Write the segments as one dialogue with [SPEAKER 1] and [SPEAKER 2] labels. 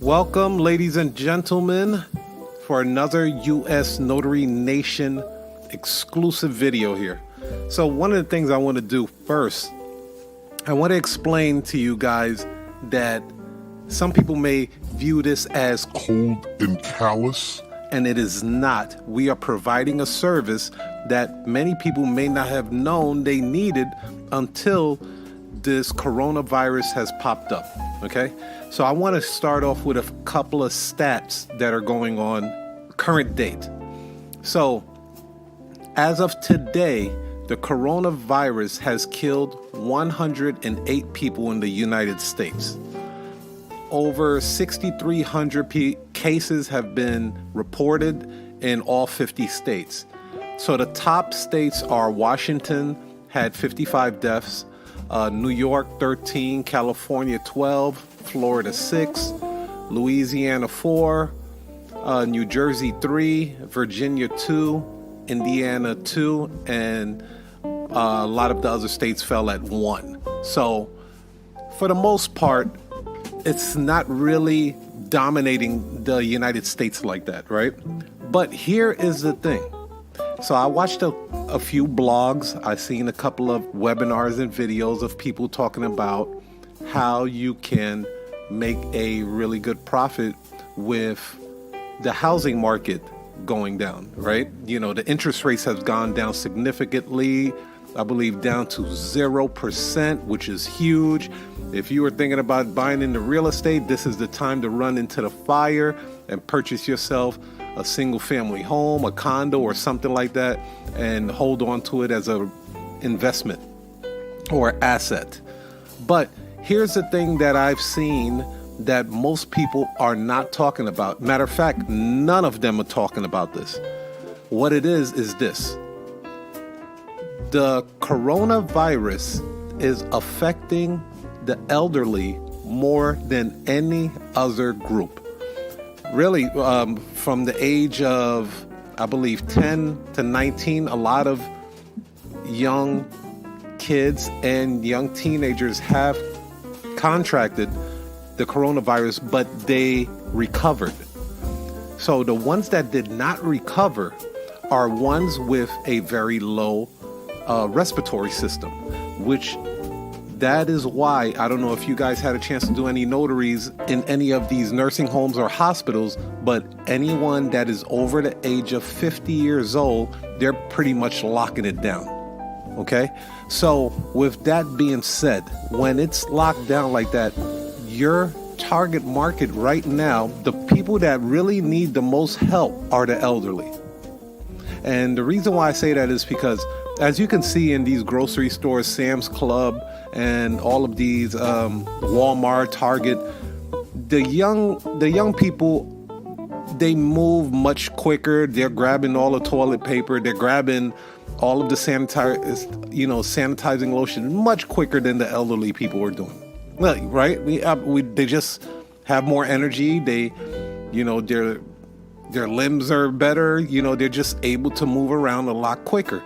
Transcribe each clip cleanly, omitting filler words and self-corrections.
[SPEAKER 1] Welcome, ladies and gentlemen, for another U.S. Notary Nation exclusive video here. So one of the things I want to do first, I want to explain to you guys that some people may view this as
[SPEAKER 2] cold and callous.
[SPEAKER 1] And it is not. We are providing a service that many people may not have known they needed until this coronavirus has popped up, okay? So I want to start off with a couple of stats that are going on current date. So as of today, the coronavirus has killed 108 people in the United States. Over 6,300 cases have been reported in all 50 states. So the top states are Washington, had 55 deaths, New York 13, California 12, Florida 6, Louisiana 4, New Jersey 3, Virginia 2, Indiana 2, and a lot of the other states fell at 1. So for the most part, it's not really dominating the United States like that, right? But here is the thing. So I watched a few blogs. I've seen a couple of webinars and videos of people talking about how you can make a really good profit with the housing market going down, right? You know, the interest rates have gone down significantly. I believe down to 0%, which is huge. If you were thinking about buying into real estate, this is the time to run into the fire and purchase yourself a single family home, a condo or something like that, and hold on to it as a investment or asset. But here's the thing that I've seen that most people are not talking about. Matter of fact, none of them are talking about this. What it is this. The coronavirus is affecting the elderly more than any other group. Really, from the age of, I believe, 10 to 19, a lot of young kids and young teenagers have contracted the coronavirus, but they recovered. So the ones that did not recover are ones with a very low respiratory system, which that is why, I don't know if you guys had a chance to do any notaries in any of these nursing homes or hospitals, but anyone that is over the age of 50 years old, they're pretty much locking it down, okay? So with that being said, when it's locked down like that, your target market right now, the people that really need the most help are the elderly. And the reason why I say that is because, as you can see in these grocery stores, Sam's Club, and all of these Walmart, Target, the young people, they move much quicker. They're grabbing all the toilet paper. They're grabbing all of the sanitizing lotion much quicker than the elderly people are doing. Well, right? They just have more energy. They, their limbs are better. They're just able to move around a lot quicker.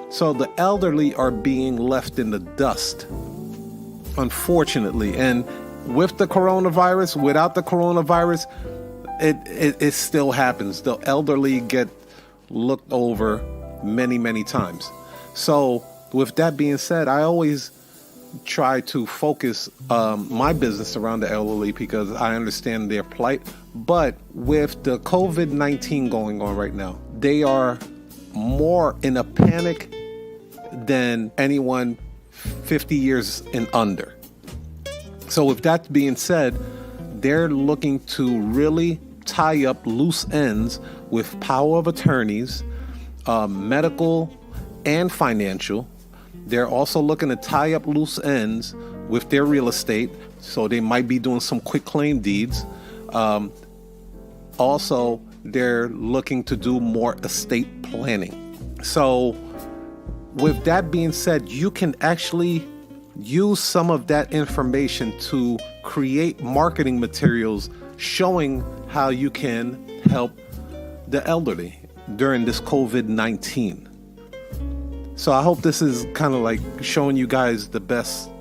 [SPEAKER 1] So the elderly are being left in the dust, unfortunately. And with the coronavirus, without the coronavirus, it still happens. The elderly get looked over many, many times. So with that being said, I always try to focus my business around the elderly because I understand their plight. But with the COVID-19 going on right now, they are more in a panic than anyone 50 years and under. So with that being said, they're looking to really tie up loose ends with power of attorneys, medical and financial. They're also looking to tie up loose ends with their real estate. So they might be doing some quick claim deeds. Also, they're looking to do more estate planning. So with that being said, you can actually use some of that information to create marketing materials showing how you can help the elderly during this COVID-19. So I hope this is kind of like showing you guys the best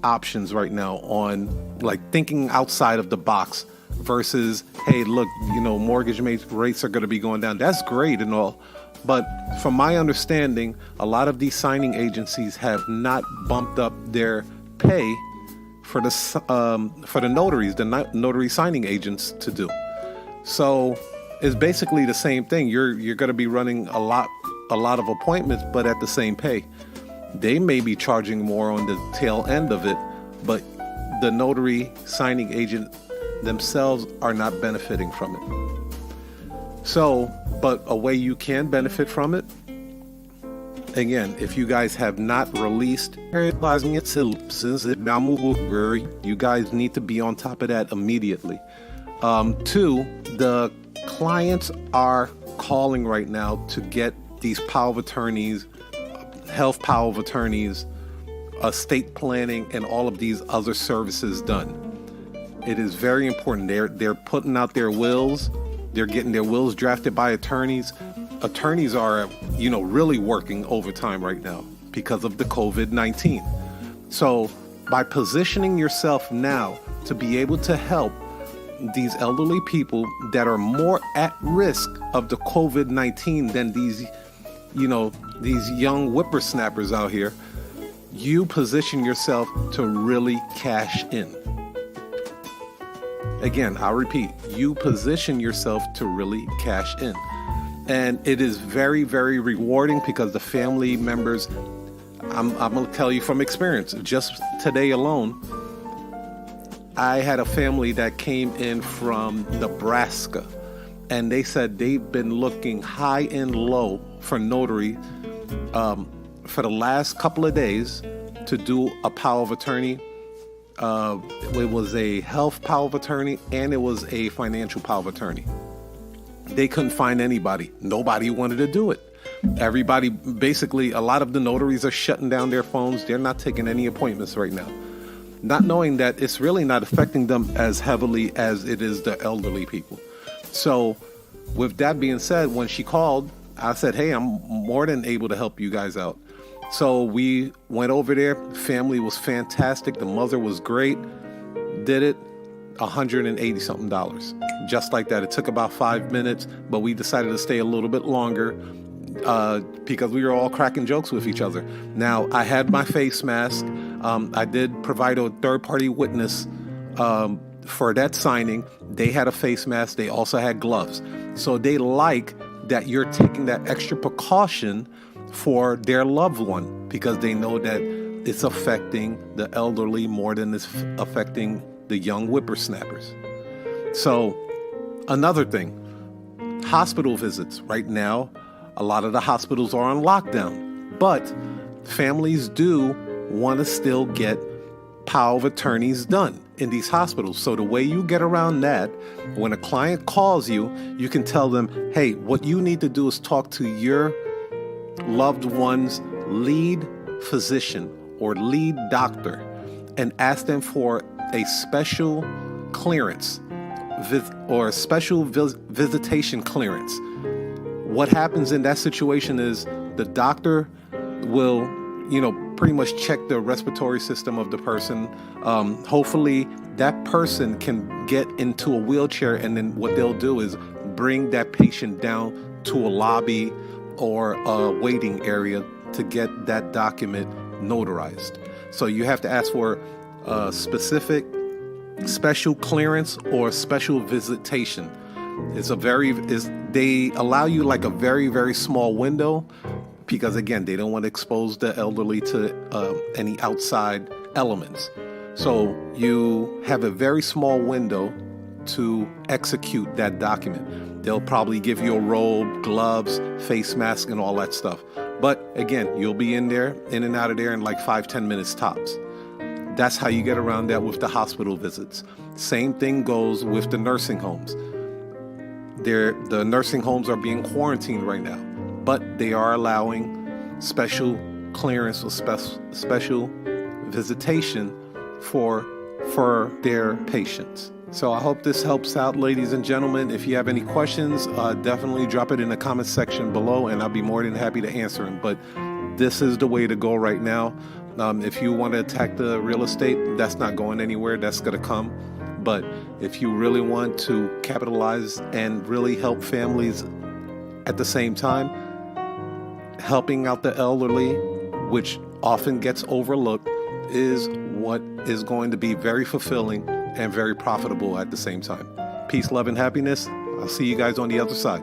[SPEAKER 1] options right now on like thinking outside of the box versus, hey, look, mortgage rates are going to be going down. That's great and all. But from my understanding, a lot of these signing agencies have not bumped up their pay for the notaries, the notary signing agents to do. So it's basically the same thing. You're going to be running a lot of appointments, but at the same pay. They may be charging more on the tail end of it, but the notary signing agent themselves are not benefiting from it. So, but a way you can benefit from it, again, if you guys have not released, you guys need to be on top of that immediately. 2, the clients are calling right now to get these power of attorneys, health power of attorneys, estate planning, and all of these other services done. It is very important. They're putting out their wills. They're getting their wills drafted by attorneys. Attorneys are, really working overtime right now because of the COVID-19. So by positioning yourself now to be able to help these elderly people that are more at risk of the COVID-19 than these young whippersnappers out here, you position yourself to really cash in. Again, I'll repeat, you position yourself to really cash in. And it is very, very rewarding because the family members, I'm going to tell you from experience, just today alone, I had a family that came in from Nebraska, and they said they've been looking high and low for notary for the last couple of days to do a power of attorney. It was a health power of attorney and it was a financial power of attorney. They couldn't find anybody. Nobody wanted to do it. Everybody, basically, a lot of the notaries are shutting down their phones. They're not taking any appointments right now, not knowing that it's really not affecting them as heavily as it is the elderly people. So with that being said, when she called, I said, hey, I'm more than able to help you guys out. So we went over there. Family was fantastic. The mother was great. Did it. $180 something. Just like that. It took about 5 minutes, but we decided to stay a little bit longer because we were all cracking jokes with each other. Now, I had my face mask. I did provide a third-party witness for that signing. They had a face mask. They also had gloves. So they like that you're taking that extra precaution for their loved one because they know that it's affecting the elderly more than it's affecting the young whippersnappers. So another thing, hospital visits. Right now, a lot of the hospitals are on lockdown, but families do want to still get power of attorneys done in these hospitals. So the way you get around that, when a client calls you, you can tell them, hey, what you need to do is talk to your loved one's lead physician or lead doctor and ask them for a special clearance or a special visitation clearance. What happens in that situation is the doctor will, pretty much check the respiratory system of the person. Hopefully that person can get into a wheelchair, and then what they'll do is bring that patient down to a lobby or a waiting area to get that document notarized. So you have to ask for a specific special clearance or special visitation. They allow you like a very, very small window because, again, they don't want to expose the elderly to any outside elements. So you have a very small window to execute that document. They'll probably give you a robe, gloves, face mask, and all that stuff. But again, you'll be in and out of there in like 5-10 minutes tops. That's how you get around that with the hospital visits. Same thing goes with the nursing homes. The nursing homes are being quarantined right now, but they are allowing special clearance or special visitation for their patients. So I hope this helps out, ladies and gentlemen. If you have any questions, definitely drop it in the comment section below, and I'll be more than happy to answer them. But this is the way to go right now. If you want to attack the real estate, that's not going anywhere. That's going to come. But if you really want to capitalize and really help families at the same time, helping out the elderly, which often gets overlooked, is what is going to be very fulfilling and very profitable at the same time. Peace, love, and happiness. I'll see you guys on the other side.